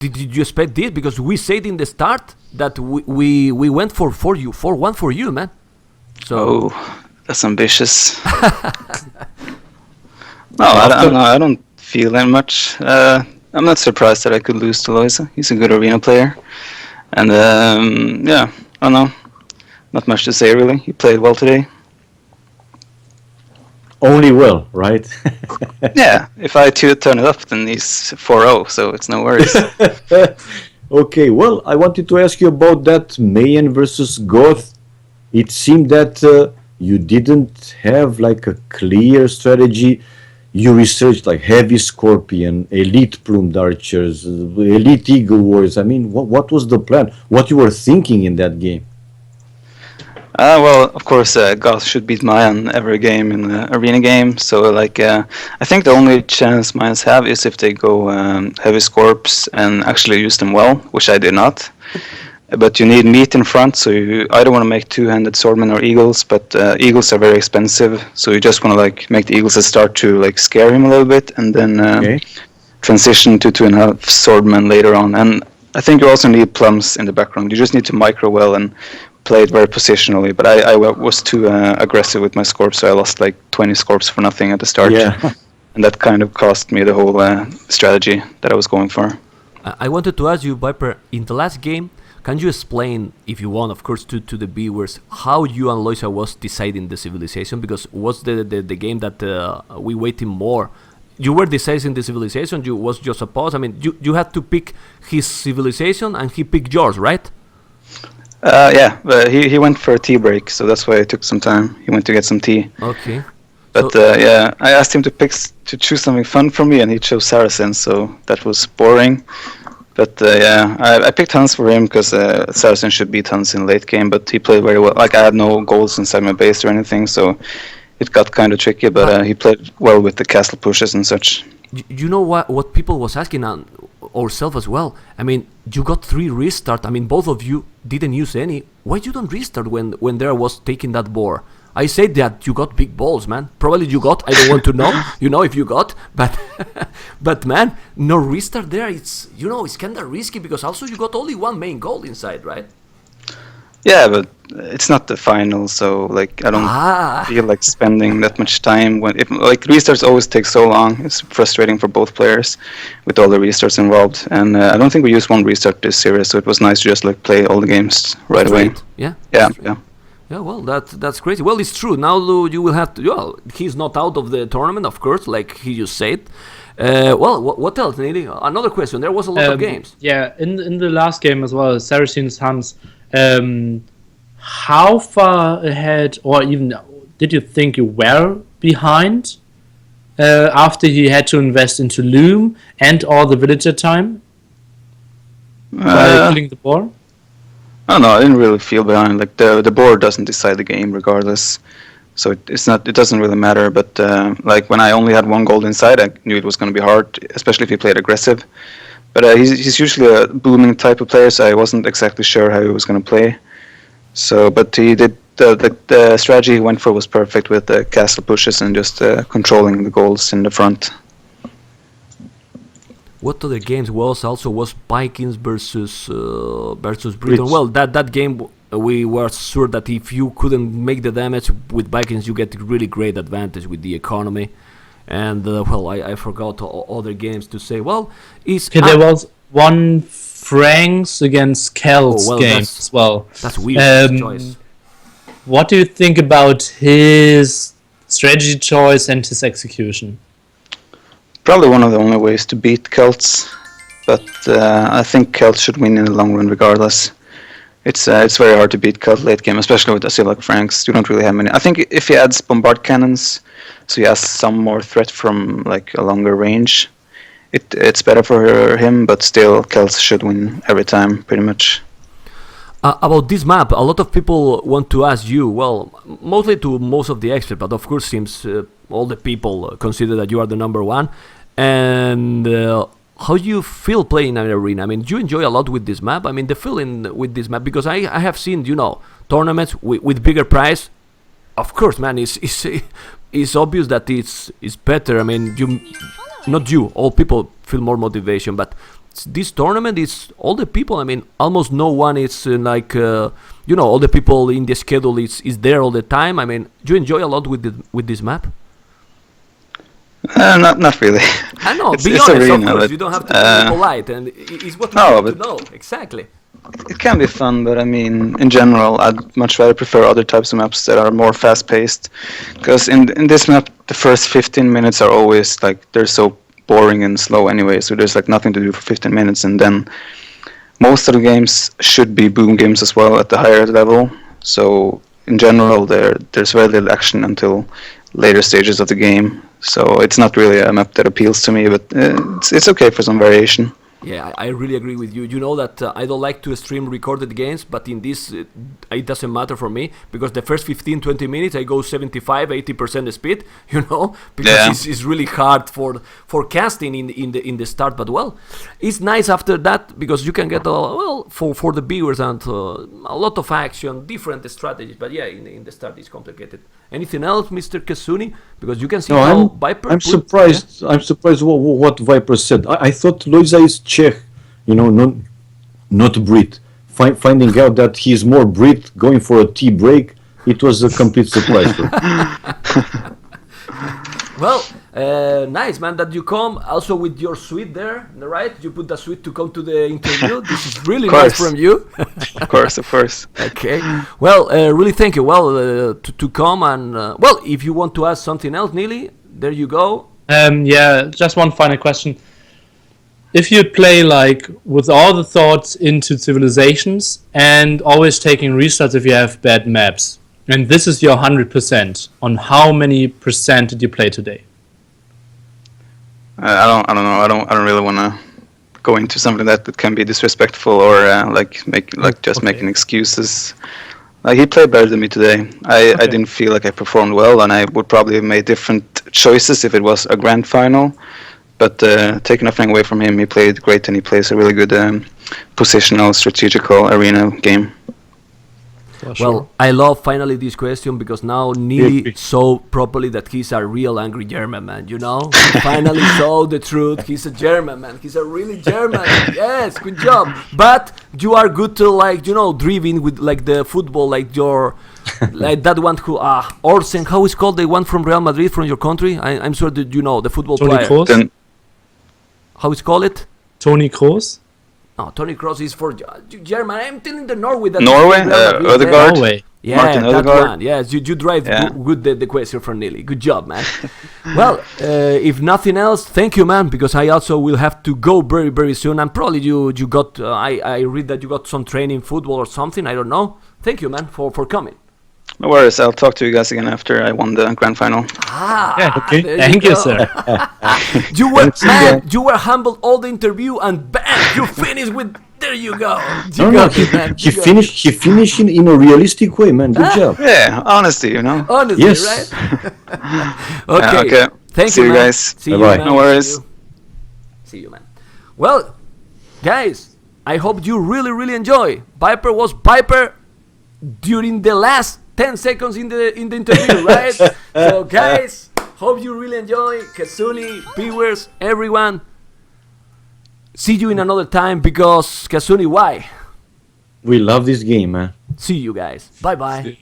Did you expect this? Because we said in the start that we went for 1 for you, man. So that's ambitious. No, I don't know. I don't feel that much. I'm not surprised that I could lose to Lojza. He's a good arena player. And yeah, I don't know. Not much to say, really. He played well today. Only well, right? Yeah, if I turn it up, then he's 4-0, so it's no worries. Okay, well, I wanted to ask you about that Mayan versus Goth. It seemed that you didn't have like a clear strategy. You researched like heavy scorpion, elite plumed archers, elite eagle warriors. I mean, what was the plan? What you were thinking in that game? Well, of course, Goth should beat Mayan every game in the arena game. So, like, I think the only chance Mayans have is if they go heavy scorps and actually use them well, which I did not. But you need meat in front, so you either want to make two-handed swordmen or eagles. But eagles are very expensive, so you just want to like make the eagles that start to like scare him a little bit, and then transition to 2.5 swordmen later on. And I think you also need plums in the background. You just need to micro well and play it very positionally, but I was too aggressive with my scorps, so I lost like 20 scorps for nothing at the start. Yeah. And that kind of cost me the whole strategy that I was going for. I wanted to ask you, Viper, in the last game, can you explain, if you want, of course, to the viewers, how you and Lojza was deciding the civilization? Because was the game that we waited more? You were deciding the civilization, you was just a pause. I mean, you had to pick his civilization and he picked yours, right? Yeah, he went for a tea break, so that's why it took some time. He went to get some tea. Okay. But yeah, I asked him to choose something fun for me, and he chose Saracens, so that was boring. But yeah, I picked Hans for him because Saracens should beat Hans in late game, but he played very well. Like, I had no goals inside my base or anything, so it got kind of tricky, but he played well with the castle pushes and such. You know what people was asking ourselves as well. I mean, you got 3 restart. I mean, both of you didn't use any. Why you don't restart when there was taking that boar? I said that you got big balls, man. Probably you got. I don't want to know. You know if you got, but man, no restart there. It's it's kind of risky because also you got only one main goal inside, right? Yeah, but it's not the final, so like I don't feel like spending that much time like restarts always take so long. It's frustrating for both players with all the restarts involved, and I don't think we used one restart this series, so it was nice to just like play all the games right away. Yeah. Yeah. Yeah, well, that's crazy. Well, it's true. Now you will have to. Well, he's not out of the tournament, of course, like he just said. Well, what else, Neely? Another question. There was a lot of games. Yeah, in the last game as well, Saracens Hans. How far ahead, or even did you think you were behind after he had to invest into Loom and all the villager time while killing the boar? I don't know. I didn't really feel behind. Like the board doesn't decide the game regardless, so it doesn't really matter. But like when I only had one gold inside, I knew it was going to be hard, especially if he played aggressive. But he's usually a booming type of player, so I wasn't exactly sure how he was going to play. So, but he did the strategy he went for was perfect with the castle pushes and just controlling the goals in the front. What other games was Vikings versus Britain? Well, that game we were sure that if you couldn't make the damage with Vikings, you get really great advantage with the economy. And well, I forgot other games to say. Well, there was one Franks against Celts game as well. That's weird choice. What do you think about his strategy choice and his execution? Probably one of the only ways to beat Celts, but I think Celts should win in the long run regardless. It's very hard to beat Celt late game, especially with like Franks. You don't really have many. I think if he adds bombard cannons, so he has some more threat from like a longer range, it's better for him. But still, Celts should win every time, pretty much. About this map, a lot of people want to ask you. Well, mostly to most of the experts, but of course, seems all the people consider that you are the number one. And how do you feel playing an arena? I mean, do you enjoy a lot with this map? I mean, the feeling with this map, because I have seen, tournaments with bigger prize. Of course, man, it's obvious that it's better. I mean, all people feel more motivation, but this tournament is all the people. I mean, almost no one is all the people in the schedule is there all the time. I mean, do you enjoy a lot with this map? Not really. I know. It's Be honest, arena, of course. but, You don't have to be polite, and it's what we No, need to but- know exactly. It can be fun, but I mean, in general, I'd much rather prefer other types of maps that are more fast-paced. Because in this map, the first 15 minutes are always like they're so boring and slow anyway. So there's like nothing to do for 15 minutes, and then most of the games should be boom games as well at the higher level. So in general, there's very little action until later stages of the game. So it's not really a map that appeals to me, but it's okay for some variation. Yeah, I really agree with you. You know that I don't like to stream recorded games, but in this, it doesn't matter for me because the first 15-20 minutes I go 75-80% speed, because Yeah. it's really hard for casting in the start. But well, it's nice after that because you can get for the viewers and a lot of action, different strategies. But yeah, in the start it's complicated. Anything else, Mr. Kasuni? Because you can see how Viper. I'm surprised. I'm surprised what Viper said. I thought Lojza is Czech, not Brit. Finding out that he's more Brit, going for a tea break, it was a complete surprise. Well, nice, man, that you come also with your suite there, right? You put the suite to come to the interview. This is really nice from you. Of course. Okay. Well, really thank you. Well, to come and, if you want to ask something else, Neely, there you go. Just one final question. If you play like with all the thoughts into civilizations and always taking restarts if you have bad maps, and this is your 100%, on how many percent did you play today? I don't know. I don't really want to go into something that can be disrespectful or making excuses. Like, he played better than me today. I didn't feel like I performed well, and I would probably have made different choices if it was a grand final. But taking nothing away from him, he played great, and he plays a really good positional, strategical arena game. Well, I love finally this question because now Neely saw properly that he's a real angry German man, He finally saw the truth. He's a German man. He's a really German. Yes, good job. But you are good to driving with like the football, like your like that one who Orsen, how is called the one from Real Madrid from your country? I'm sure that you know the football Tony player. Kroos? How is called it? Tony Kroos? No, Tony Kroos is for German. I'm telling the Norway that Norway, Ødegaard. Norway. Yeah, Martin that Ødegaard. one. Yes, you drive Yeah. good the question from Neely. Good job, man. Well, if nothing else, thank you, man, because I also will have to go very, very soon. And probably you got, I read that you got some training football or something. I don't know. Thank you, man, for coming. No worries. I'll talk to you guys again after I won the grand final. Okay. There Thank you, go. sir. You were humbled all the interview and bam, you finished with. There you go. He finished in a realistic way, man. Good job. Yeah, honesty, Honestly, Yes. right? Yeah, okay. Thank See you, you man. guys. See you, Bye-bye. man. No worries. See you, man. Well, guys, I hope you really, really enjoy. Viper was Viper during the last 10 seconds in the interview, right? So, guys, hope you really enjoy. Kasuni, viewers, everyone. See you in another time because Kasuni, why? We love this game, man. See you guys. Bye bye.